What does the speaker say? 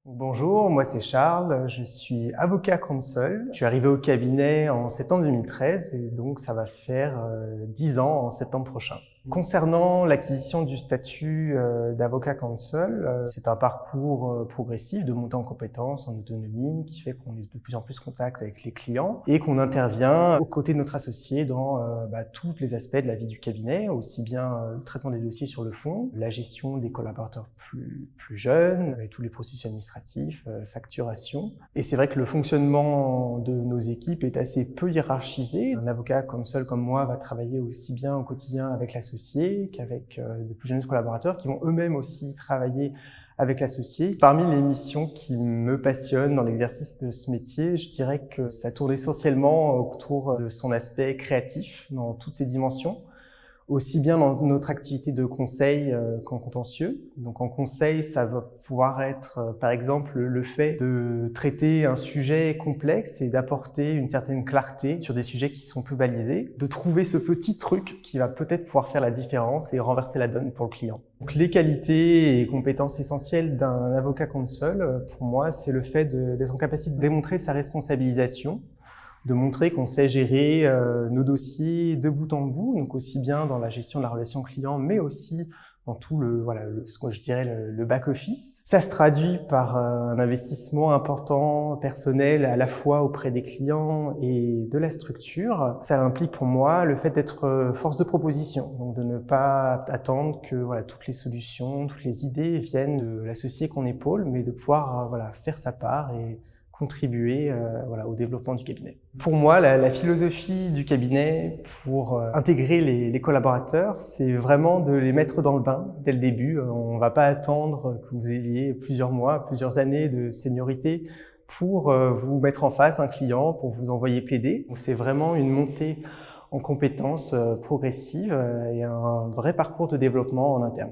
Bonjour, moi c'est Charles, je suis avocat counsel. Je suis arrivé au cabinet en septembre 2013 et donc ça va faire 10 ans en septembre prochain. Concernant l'acquisition du statut d'avocat counsel, c'est un parcours progressif de montée en compétences, en autonomie, qui fait qu'on est de plus en plus en contact avec les clients et qu'on intervient aux côtés de notre associé dans tous les aspects de la vie du cabinet, aussi bien le traitement des dossiers sur le fond, la gestion des collaborateurs plus jeunes, et tous les processus administratifs, facturation. Et c'est vrai que le fonctionnement de nos équipes est assez peu hiérarchisé. Un avocat counsel comme moi va travailler aussi bien au quotidien avec l'associé qu'avec de plus jeunes collaborateurs qui vont eux-mêmes aussi travailler avec l'associé. Parmi les missions qui me passionnent dans l'exercice de ce métier, je dirais que ça tourne essentiellement autour de son aspect créatif dans toutes ses dimensions, aussi bien dans notre activité de conseil qu'en contentieux. Donc en conseil, ça va pouvoir être par exemple le fait de traiter un sujet complexe et d'apporter une certaine clarté sur des sujets qui sont peu balisés, de trouver ce petit truc qui va peut-être pouvoir faire la différence et renverser la donne pour le client. Donc les qualités et compétences essentielles d'un avocat counsel, pour moi, c'est le fait d'être en capacité de démontrer sa responsabilisation, de montrer qu'on sait gérer nos dossiers de bout en bout, donc aussi bien dans la gestion de la relation client, mais aussi dans tout ce que je dirais le back-office. Ça se traduit par un investissement important, personnel, à la fois auprès des clients et de la structure. Ça implique pour moi le fait d'être force de proposition, donc de ne pas attendre que toutes les solutions, toutes les idées viennent de l'associé qu'on épaule, mais de pouvoir faire sa part et contribuer au développement du cabinet. Pour moi, la philosophie du cabinet pour intégrer les collaborateurs, c'est vraiment de les mettre dans le bain dès le début. On ne va pas attendre que vous ayez plusieurs mois, plusieurs années de seniorité pour vous mettre en face un client, pour vous envoyer plaider. Donc, c'est vraiment une montée en compétences progressive et un vrai parcours de développement en interne.